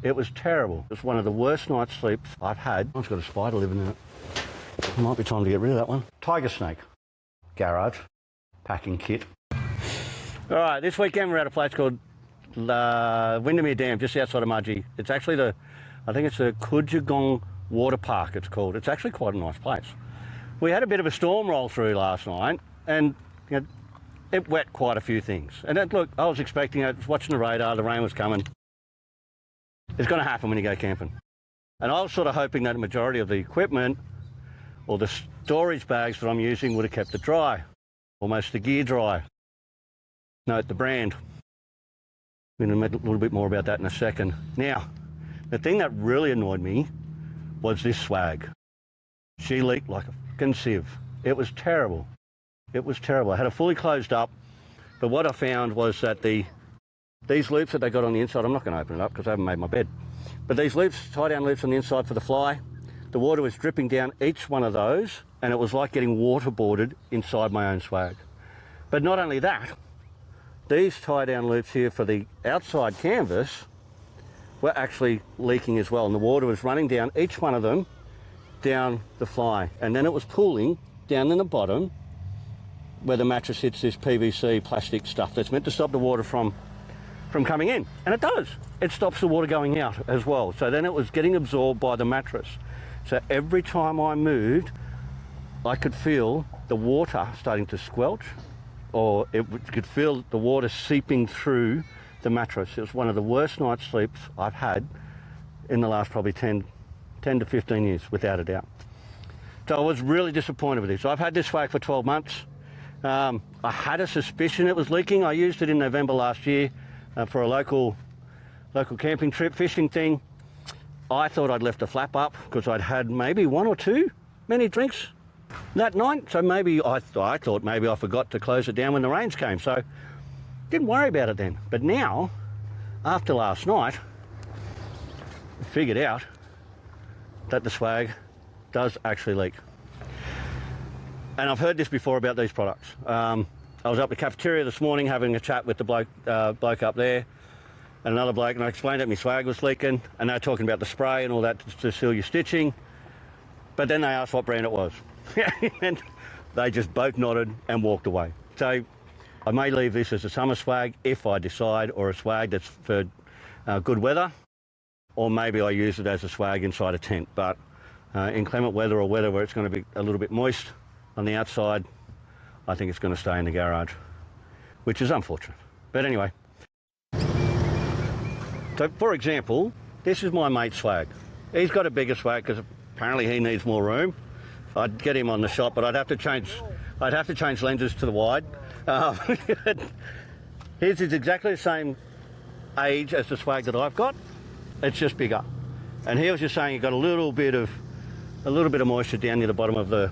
It was terrible. It was one of the worst night's sleeps I've had. I've got a spider living in it. It might be time to get rid of that one. Tiger snake. Garage. Packing kit. All right, this weekend we're at a place called Windamere Dam, just outside of Mudgee. It's actually I think it's the Kudjagong Water Park it's called. It's actually quite a nice place. We had a bit of a storm roll through last night, and it wet quite a few things. And look, I was expecting it, watching the radar, the rain was coming. It's going to happen when you go camping. And I was sort of hoping that the majority of the equipment or the storage bags that I'm using would have kept it dry, almost the gear dry. Note the brand. We're going to make a little bit more about that in a second. Now, the thing that really annoyed me was this swag. She leaked like a fucking sieve. It was terrible. It was terrible. I had it fully closed up, but what I found was that these loops that they got on the inside, I'm not going to open it up because I haven't made my bed, but these loops, tie-down loops on the inside for the fly, the water was dripping down each one of those, and it was like getting waterboarded inside my own swag. But not only that, these tie-down loops here for the outside canvas were actually leaking as well, and the water was running down each one of them down the fly, and then it was pooling down in the bottom where the mattress hits this PVC plastic stuff that's meant to stop the water from coming in, and it does. It stops the water going out as well. So then it was getting absorbed by the mattress. So every time I moved, I could feel the water starting to squelch, or it could feel the water seeping through the mattress. It was one of the worst night's sleeps I've had in the last probably 10 to 15 years, without a doubt. So I was really disappointed with this. I've had this swag for 12 months. I had a suspicion it was leaking. I used it in November last year for a local camping trip, fishing thing. I thought I'd left the flap up because I'd had maybe one or two many drinks that night. So maybe I thought maybe I forgot to close it down when the rains came. So didn't worry about it then. But now, after last night, I figured out that the swag does actually leak. And I've heard this before about these products. I was up the cafeteria this morning having a chat with the bloke up there and another bloke, and I explained that my swag was leaking, and they're talking about the spray and all that to seal your stitching. But then they asked what brand it was. And they just both nodded and walked away. So I may leave this as a summer swag if I decide, or a swag that's for good weather, or maybe I use it as a swag inside a tent. But in inclement weather or weather where it's going to be a little bit moist on the outside, I think it's going to stay in the garage, which is unfortunate. But anyway. So for example, this is my mate's swag. He's got a bigger swag because apparently he needs more room. I'd get him on the shop, but I'd have to change lenses to the wide. His is exactly the same age as the swag that I've got. It's just bigger. And he was just saying he got a little bit of moisture down near the bottom of the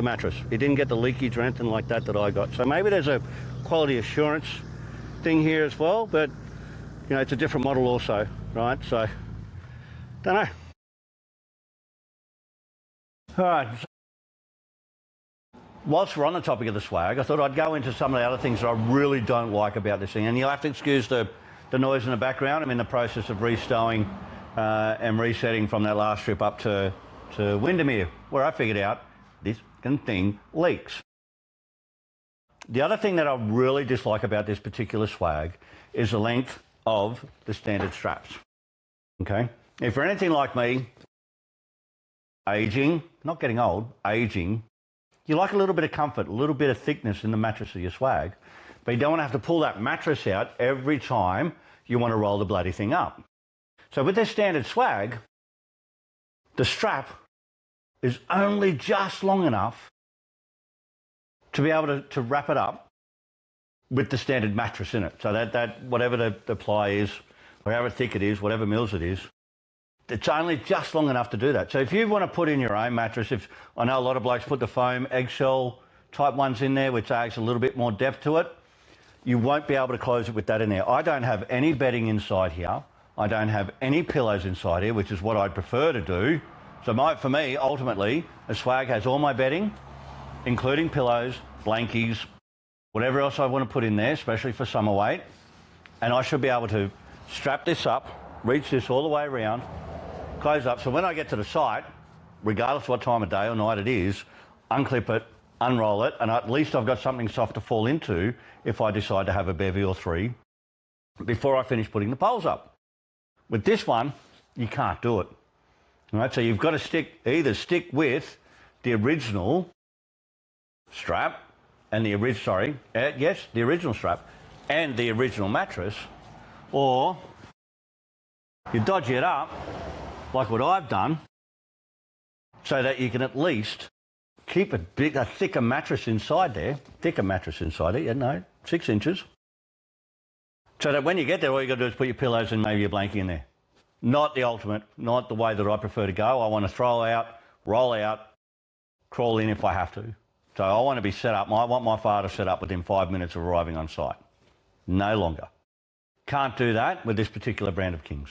mattress. He didn't get the leakage or anything like that I got. So maybe there's a quality assurance thing here as well, but it's a different model also, right? So, don't know. All right. Whilst we're on the topic of the swag, I thought I'd go into some of the other things that I really don't like about this thing. And you'll have to excuse the noise in the background. I'm in the process of restowing and resetting from that last trip up to Windamere, where I figured out this thing leaks. The other thing that I really dislike about this particular swag is the length of the standard straps. Okay? If you're anything like me, aging, not getting old, aging, you like a little bit of comfort, a little bit of thickness in the mattress of your swag, but you don't want to have to pull that mattress out every time you want to roll the bloody thing up. So with this standard swag, the strap is only just long enough to be able to wrap it up with the standard mattress in it. So that whatever the ply is, however thick it is, whatever mils it is, it's only just long enough to do that. So if you want to put in your own mattress, I know a lot of blokes put the foam eggshell type ones in there, which adds a little bit more depth to it, you won't be able to close it with that in there. I don't have any bedding inside here. I don't have any pillows inside here, which is what I'd prefer to do. So for me, ultimately, a swag has all my bedding, including pillows, blankies, whatever else I want to put in there, especially for summer weight, and I should be able to strap this up, reach this all the way around, close up. So when I get to the site, regardless of what time of day or night it is, unclip it, unroll it, and at least I've got something soft to fall into if I decide to have a bevy or three before I finish putting the poles up. With this one, you can't do it. All right, so you've got to either stick with the original strap and the original strap and the original mattress, or you dodge it up like what I've done, so that you can at least keep a thicker mattress inside there. 6 inches. So that when you get there, all you got to do is put your pillows and maybe your blankie in there. Not the ultimate, not the way that I prefer to go. I want to throw out, roll out, crawl in if I have to. So I want to be set up. I want my father set up within 5 minutes of arriving on site. No longer. Can't do that with this particular brand of Kings.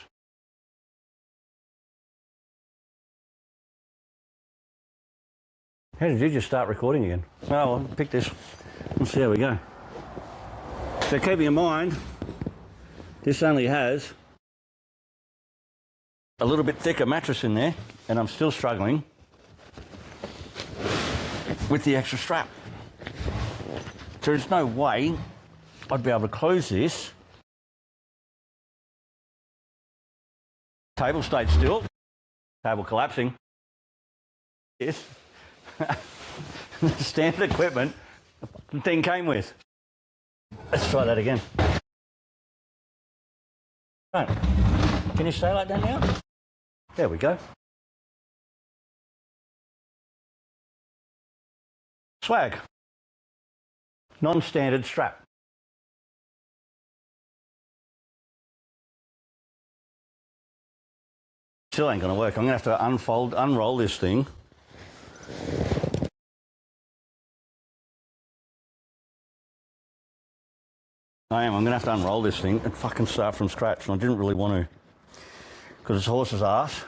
How did you just start recording again? Oh, well, pick this. Let's see how we go. So keeping in mind, this only has a little bit thicker mattress in there, and I'm still struggling with the extra strap. There's no way I'd be able to close this. Table stayed still. Table collapsing. Yes. The standard equipment the thing came with. Let's try that again. Right. Can you stay like that now? There we go. Swag. Non-standard strap. Still ain't going to work. I'm going to have to unroll this thing. I'm going to have to unroll this thing and fucking start from scratch, and I didn't really want to, because it's a horse's ass.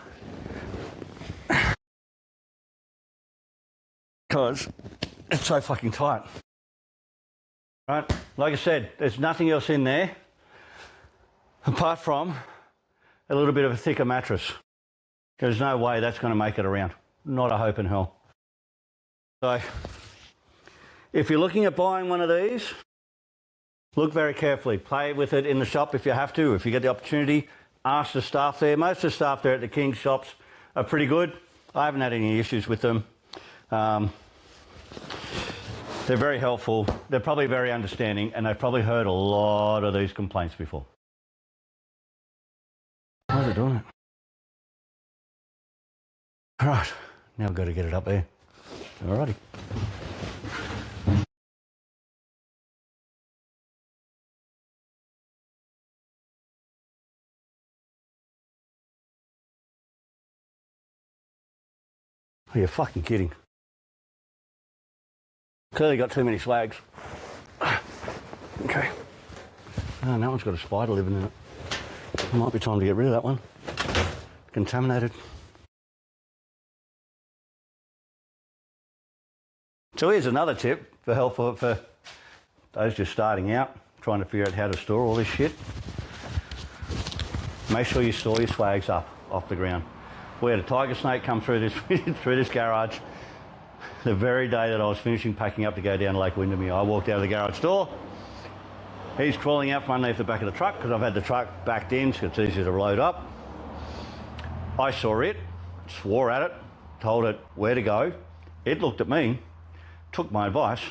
Because it's so fucking tight. Right? Like I said, there's nothing else in there apart from a little bit of a thicker mattress. There's no way that's going to make it around. Not a hope in hell. So, if you're looking at buying one of these, look very carefully. Play with it in the shop if you have to. If you get the opportunity, ask the staff there. Most of the staff there at the King shops are pretty good. I haven't had any issues with them. They're very helpful. They're probably very understanding, and they've probably heard a lot of these complaints before. How's it doing it? All right, now I've got to get it up there. Alrighty. Oh, you're fucking kidding. Clearly got too many swags. Okay. Oh, and that one's got a spider living in it. It might be time to get rid of that one. Contaminated. So here's another tip for those just starting out, trying to figure out how to store all this shit. Make sure you store your swags up off the ground. We had a tiger snake come through this garage the very day that I was finishing packing up to go down to Lake Windamere. I walked out of the garage door. He's crawling out from underneath the back of the truck because I've had the truck backed in so it's easier to load up. I saw it, swore at it, told it where to go. It looked at me, took my advice,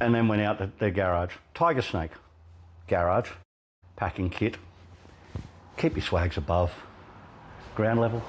and then went out to the garage. Tiger snake, garage, packing kit. Keep your swags above ground level.